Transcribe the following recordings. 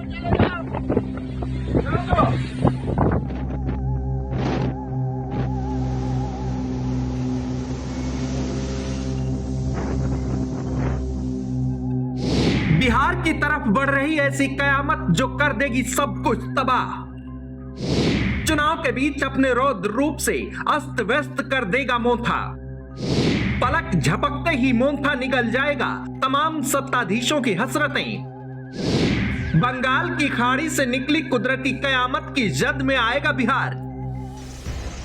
बिहार की तरफ बढ़ रही ऐसी कयामत जो कर देगी सब कुछ तबाह। चुनाव के बीच अपने रौद्र रूप से अस्त व्यस्त कर देगा मोंथा। पलक झपकते ही मोंथा निगल जाएगा तमाम सत्ताधीशों की हसरतें। बंगाल की खाड़ी से निकली कुदरती कयामत की जद में आएगा बिहार।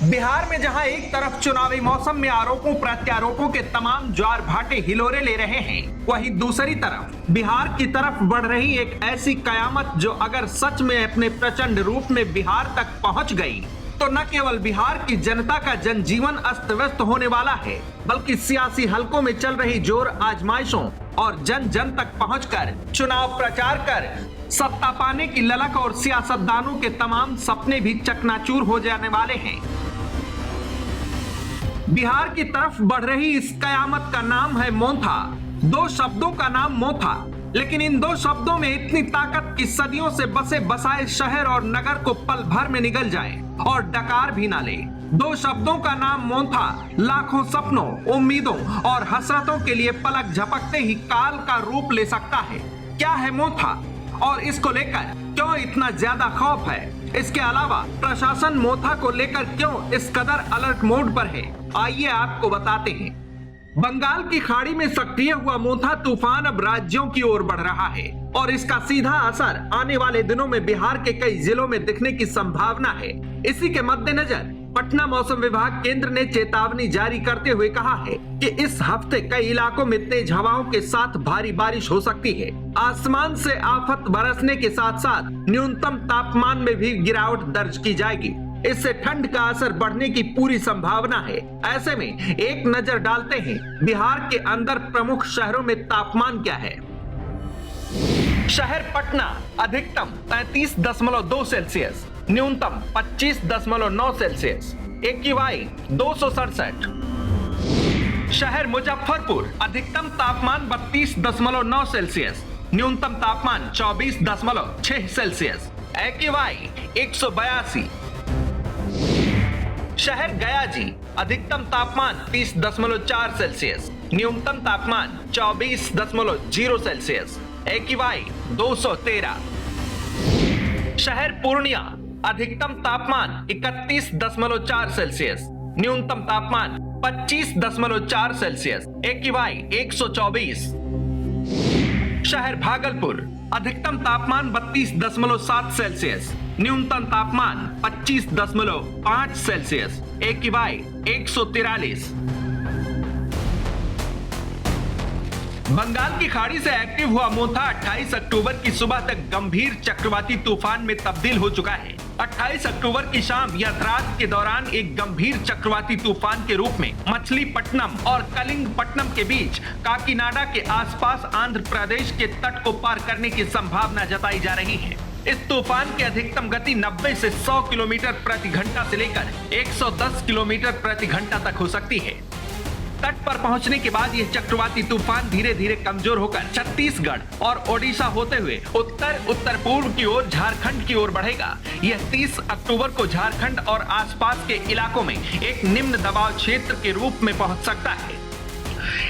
बिहार में जहां एक तरफ चुनावी मौसम में आरोपों प्रत्यारोपों के तमाम ज्वार भाटे हिलोरे ले रहे हैं, वहीं दूसरी तरफ बिहार की तरफ बढ़ रही एक ऐसी कयामत जो अगर सच में अपने प्रचंड रूप में बिहार तक पहुंच गई तो न केवल बिहार की जनता का जनजीवन अस्त व्यस्त होने वाला है, बल्कि सियासी हलकों में चल रही जोर आजमाइशों और जन जन तक पहुंचकर चुनाव प्रचार कर सत्ता पाने की ललक और सियासतदानों के तमाम सपने भी चकनाचूर हो जाने वाले हैं। बिहार की तरफ बढ़ रही इस कयामत का नाम है मोंथा। दो शब्दों का नाम मोंथा, लेकिन इन दो शब्दों में इतनी ताकत कि सदियों से बसे बसाए शहर और नगर को पल भर में निगल जाए और डकार भी ना ले। दो शब्दों का नाम मोंथा लाखों सपनों, उम्मीदों और हसरतों के लिए पलक झपकते ही काल का रूप ले सकता है। क्या है मोंथा और इसको लेकर क्यों इतना ज्यादा खौफ है? इसके अलावा प्रशासन मोंथा को लेकर क्यों इस कदर अलर्ट मोड पर है, आइए आपको बताते हैं। बंगाल की खाड़ी में सक्रिय हुआ मोंथा तूफान अब राज्यों की ओर बढ़ रहा है और इसका सीधा असर आने वाले दिनों में बिहार के कई जिलों में दिखने की संभावना है। इसी के मद्देनजर पटना मौसम विभाग केंद्र ने चेतावनी जारी करते हुए कहा है कि इस हफ्ते कई इलाकों में तेज हवाओं के साथ भारी बारिश हो सकती है। आसमान से आफत बरसने के साथ साथ न्यूनतम तापमान में भी गिरावट दर्ज की जाएगी। इससे ठंड का असर बढ़ने की पूरी संभावना है। ऐसे में एक नजर डालते हैं बिहार के अंदर प्रमुख शहरों में तापमान क्या है। शहर पटना अधिकतम 33.2 सेल्सियस, न्यूनतम 25.9 सेल्सियस, AQI 267। शहर मुजफ्फरपुर अधिकतम तापमान 32.9 सेल्सियस, न्यूनतम तापमान 24.6 सेल्सियस, AQI 182। शहर गया जी अधिकतम तापमान 30.4 सेल्सियस, न्यूनतम तापमान 24.0 सेल्सियस, AQI 213। शहर पूर्णिया अधिकतम तापमान 31.4 सेल्सियस, न्यूनतम तापमान 25.4 सेल्सियस, AQI 124। शहर भागलपुर अधिकतम तापमान 32.7 सेल्सियस, न्यूनतम तापमान 25.5 सेल्सियस, AQI 143। बंगाल की खाड़ी से एक्टिव हुआ मोंथा 28 अक्टूबर की सुबह तक गंभीर चक्रवाती तूफान में तब्दील हो चुका है। 28 अक्टूबर की शाम या रात के दौरान एक गंभीर चक्रवाती तूफान के रूप में मछलीपट्टनम और कलिंगपट्टनम के बीच काकीनाडा के आसपास आंध्र प्रदेश के तट को पार करने की संभावना जताई जा रही है। इस तूफान की अधिकतम गति 90 से 100 किलोमीटर प्रति घंटा से लेकर 110 किलोमीटर प्रति घंटा तक हो सकती है। तट पर पहुंचने के बाद यह चक्रवाती तूफान धीरे धीरे कमजोर होकर छत्तीसगढ़ और ओडिशा होते हुए उत्तर पूर्व की ओर झारखंड की ओर बढ़ेगा। यह 30 अक्टूबर को झारखंड और आसपास के इलाकों में एक निम्न दबाव क्षेत्र के रूप में पहुंच सकता है।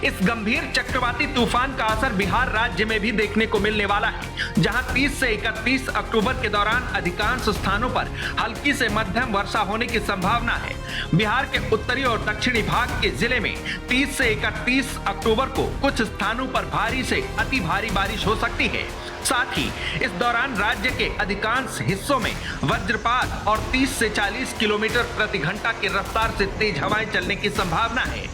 इस गंभीर चक्रवाती तूफान का असर बिहार राज्य में भी देखने को मिलने वाला है, जहां 30 से 31 अक्टूबर के दौरान अधिकांश स्थानों पर हल्की से मध्यम वर्षा होने की संभावना है। बिहार के उत्तरी और दक्षिणी भाग के जिले में 30 से 31 अक्टूबर को कुछ स्थानों पर भारी से अति भारी बारिश हो सकती है। साथ ही इस दौरान राज्य के अधिकांश हिस्सों में वज्रपात और 30 से 40 किलोमीटर प्रति घंटा की रफ्तार से तेज हवाएं चलने की संभावना है।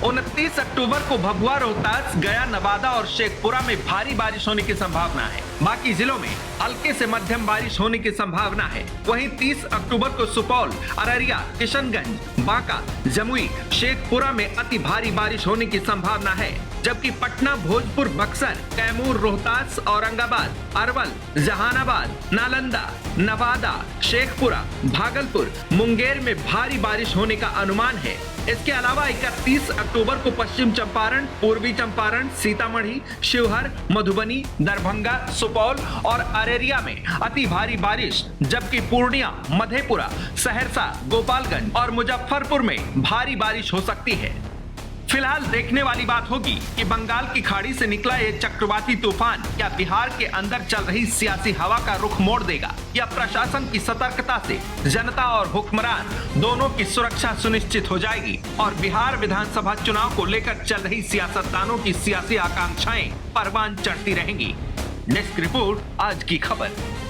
29 अक्टूबर को भभुआ, रोहतास, गया, नवादा और शेखपुरा में भारी बारिश होने की संभावना है। बाकी जिलों में हल्के से मध्यम बारिश होने की संभावना है। वहीं 30 अक्टूबर को सुपौल, अररिया, किशनगंज, बांका, जमुई, शेखपुरा में अति भारी बारिश होने की संभावना है। जबकि पटना, भोजपुर, बक्सर, कैमूर, रोहतास, औरंगाबाद, अरवल, जहानाबाद, नालंदा, नवादा, शेखपुरा, भागलपुर, मुंगेर में भारी बारिश होने का अनुमान है। इसके अलावा 31 अक्टूबर को पश्चिम चंपारण, पूर्वी चंपारण, सीतामढ़ी, शिवहर, मधुबनी, दरभंगा, सुपौल और अररिया में अति भारी बारिश, जबकि पूर्णिया, मधेपुरा, सहरसा, गोपालगंज और मुजफ्फरपुर में भारी बारिश हो सकती है। फिलहाल देखने वाली बात होगी कि बंगाल की खाड़ी से निकला ये चक्रवाती तूफान क्या बिहार के अंदर चल रही सियासी हवा का रुख मोड़ देगा, या प्रशासन की सतर्कता से जनता और हुक्मरान दोनों की सुरक्षा सुनिश्चित हो जाएगी और बिहार विधानसभा चुनाव को लेकर चल रही सियासतदानों की सियासी आकांक्षाएं परवान चढ़ती रहेंगी। डेस्क रिपोर्ट, आज की खबर।